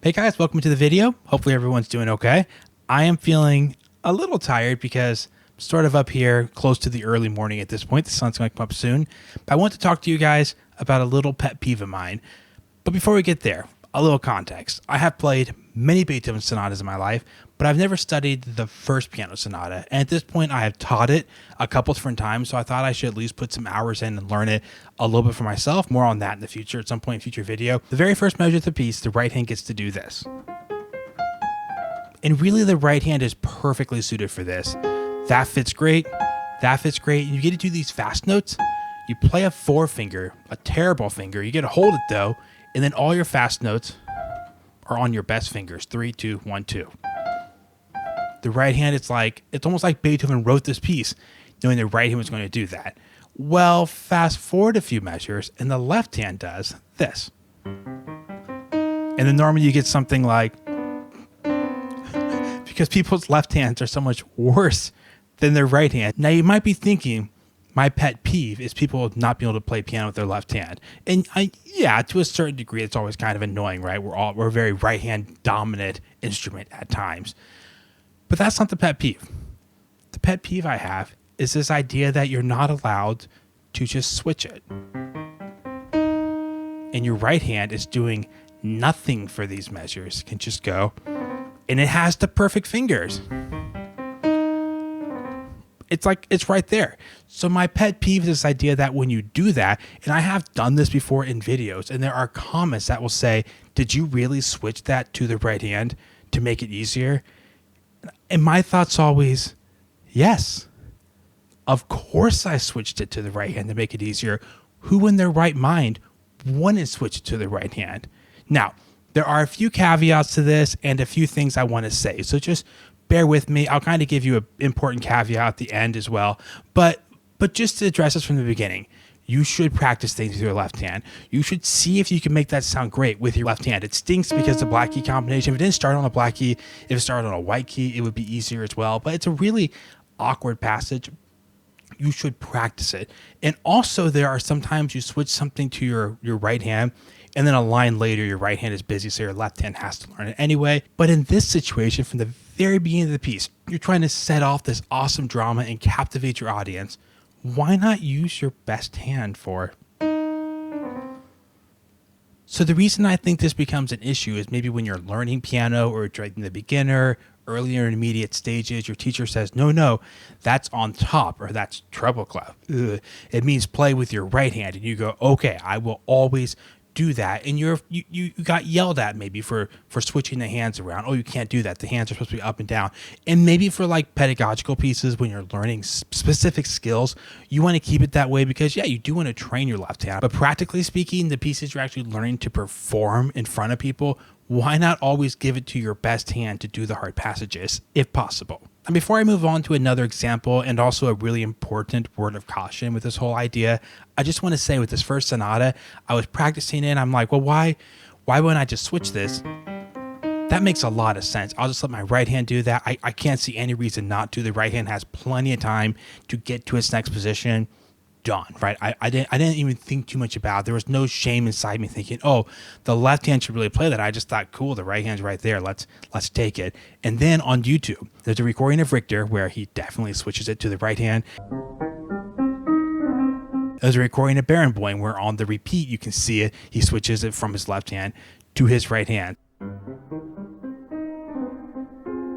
Hey guys, welcome to the video. Hopefully everyone's doing okay. I am feeling a little tired because I'm sort of up here close to the early morning at this point. The sun's going to come up soon. But I want to talk to you guys about a little pet peeve of mine. But before we get there, a little context. I have played many Beethoven sonatas in my life, but I've never studied the first piano sonata. And at this point, I have taught it a couple different times, so I thought I should at least put some hours in and learn it a little bit for myself. More on that in the future, at some point in future video. The very first measure of the piece, the right hand gets to do this. And really, the right hand is perfectly suited for this. That fits great. That fits great. And you get to do these fast notes. You play a forefinger, a terrible finger. You get to hold it though, and then all your fast notes are on your best fingers. 3, 2, 1, 2. The right hand, it's almost like Beethoven wrote this piece knowing the right hand was going to do that. Well, fast forward a few measures and the left hand does this. And then normally you get something like, because people's left hands are so much worse than their right hand. Now you might be thinking, my pet peeve is people not being able to play piano with their left hand. And yeah, to a certain degree, it's always kind of annoying, right? We're a very right hand dominant instrument at times. But that's not the pet peeve. The pet peeve I have is this idea that you're not allowed to just switch it. And your right hand is doing nothing for these measures. It can just go, and it has the perfect fingers. It's right there. So my pet peeve is this idea that when you do that, and I have done this before in videos, and there are comments that will say, did you really switch that to the right hand to make it easier? And my thought's always, yes, of course I switched it to the right hand to make it easier. Who in their right mind wouldn't switch it to the right hand? Now, there are a few caveats to this and a few things I want to say. So just bear with me. I'll kind of give you an important caveat at the end as well. But just to address this from the beginning, you should practice things with your left hand. You should see if you can make that sound great with your left hand. It stinks because the black key combination, if it didn't start on a black key, if it started on a white key, it would be easier as well. But it's a really awkward passage. You should practice it. And also there are sometimes you switch something to your right hand, and then a line later, your right hand is busy, so your left hand has to learn it anyway. But in this situation, from the very beginning of the piece, you're trying to set off this awesome drama and captivate your audience. Why not use your best hand for it? So the reason I think this becomes an issue is maybe when you're learning piano or during the beginner, early intermediate stages, your teacher says, no, that's on top, or that's treble clef. Ugh. It means play with your right hand. And you go, okay, I will always do that. And you got yelled at maybe for switching the hands around. Oh, you can't do that. The hands are supposed to be up and down. And maybe for like pedagogical pieces, when you're learning specific skills, you want to keep it that way because yeah, you do want to train your left hand. But practically speaking, the pieces you're actually learning to perform in front of people, why not always give it to your best hand to do the hard passages if possible? And before I move on to another example and also a really important word of caution with this whole idea, I just want to say with this first sonata, I was practicing it and I'm like, well, why wouldn't I just switch this? That makes a lot of sense. I'll just let my right hand do that. I can't see any reason not to. The right hand has plenty of time to get to its next position. Done, right? I didn't even think too much about it. There was no shame inside me thinking, oh, the left hand should really play that. I just thought, cool, the right hand's right there. Let's take it. And then on YouTube, there's a recording of Richter where he definitely switches it to the right hand. There's a recording of Barenboim where on the repeat, you can see it. He switches it from his left hand to his right hand.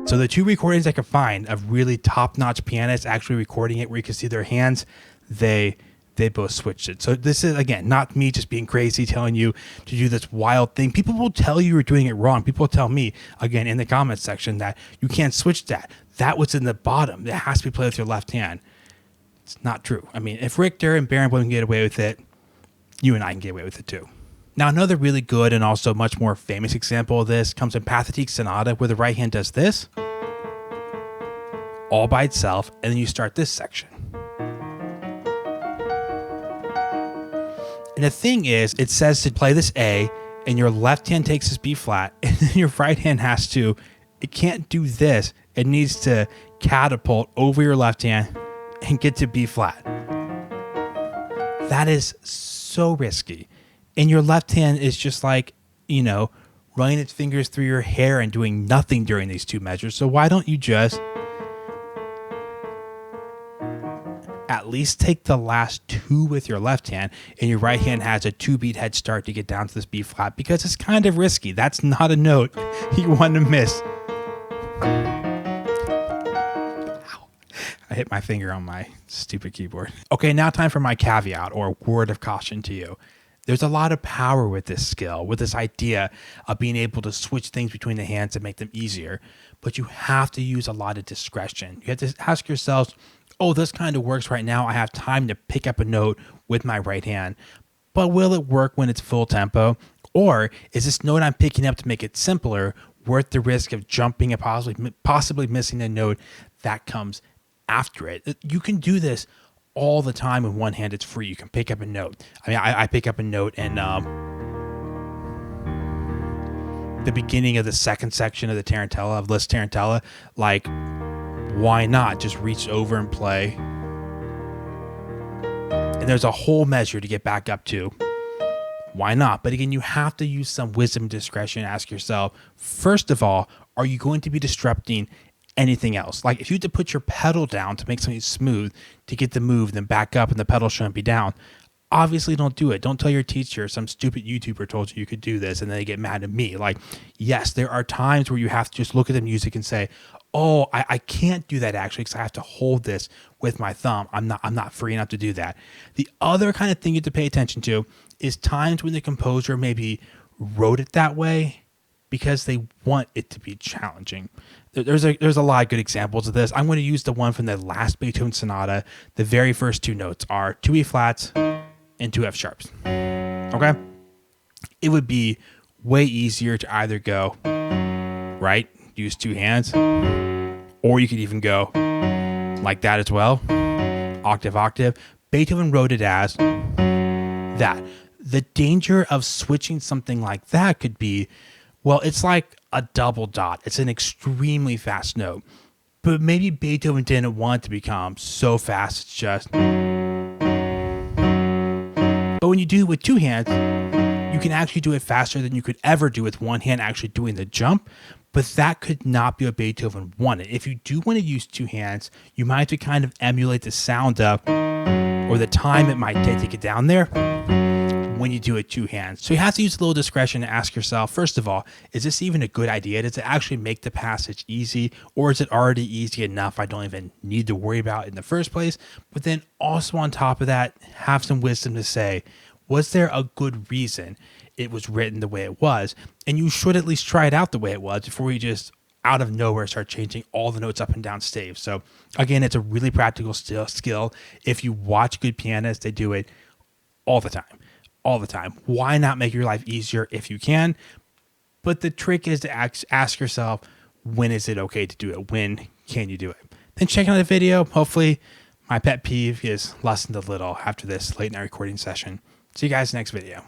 So the two recordings I could find of really top-notch pianists actually recording it where you can see their hands, they both switched it. So this is, again, not me just being crazy telling you to do this wild thing. People will tell you you're doing it wrong. People will tell me, again, in the comments section that you can't switch that. That was in the bottom. It has to be played with your left hand. It's not true. I mean, if Richter and Barenboim can get away with it, you and I can get away with it too. Now, another really good and also much more famous example of this comes in Pathetique Sonata, where the right hand does this all by itself, and then you start this section. And the thing is, it says to play this A, and your left hand takes this B flat, and then your right hand it can't do this. It needs to catapult over your left hand and get to B flat. That is so risky. And your left hand is just like, running its fingers through your hair and doing nothing during these 2 measures. So why don't you just at least take the last 2 with your left hand, and your right hand has a 2-beat head start to get down to this B flat, because it's kind of risky. That's not a note you want to miss. Ow. I hit my finger on my stupid keyboard. Okay, now time for my caveat or word of caution to you. There's a lot of power with this skill, with this idea of being able to switch things between the hands and make them easier, but you have to use a lot of discretion. You have to ask yourselves, oh, this kind of works right now. I have time to pick up a note with my right hand, but will it work when it's full tempo? Or is this note I'm picking up to make it simpler worth the risk of jumping and possibly missing a note that comes after it? You can do this all the time with one hand. It's free. You can pick up a note. I mean, I pick up a note and the beginning of the second section of the Tarantella, of Liszt Tarantella, like, why not just reach over and play? And there's a whole measure to get back up to. Why not? But again, you have to use some wisdom and discretion. Ask yourself, first of all, are you going to be disrupting anything else? Like if you had to put your pedal down to make something smooth to get the move, then back up and the pedal shouldn't be down, obviously don't do it. Don't tell your teacher some stupid YouTuber told you could do this and then they get mad at me. Like, yes, there are times where you have to just look at the music and say, oh, I can't do that actually because I have to hold this with my thumb. I'm not free enough to do that. The other kind of thing you have to pay attention to is times when the composer maybe wrote it that way because they want it to be challenging. There's a lot of good examples of this. I'm going to use the one from the last Beethoven sonata. The very first 2 notes are 2 E flats and 2 F sharps. Okay? It would be way easier to either go, right, use 2 hands, or you could even go like that as well, octave, octave. Beethoven wrote it as that. The danger of switching something like that could be, well, it's like a double dot. It's an extremely fast note, but maybe Beethoven didn't want it to become so fast. It's just, but when you do it with 2 hands, you can actually do it faster than you could ever do with 1 hand actually doing the jump. But that could not be what Beethoven wanted. If you do want to use 2 hands, you might have to kind of emulate the sound of, or the time it might take to get down there when you do it 2 hands. So you have to use a little discretion to ask yourself, first of all, is this even a good idea? Does it actually make the passage easy, or is it already easy enough I don't even need to worry about it in the first place? But then also on top of that, have some wisdom to say, was there a good reason it was written the way it was? And you should at least try it out the way it was before you just out of nowhere start changing all the notes up and down staves. So again, it's a really practical skill. If you watch good pianists, they do it all the time. Why not make your life easier if you can? But the trick is to ask yourself, when is it okay to do it? When can you do it? Then check out the video. Hopefully my pet peeve is lessened a little after this late night recording session. See you guys next video.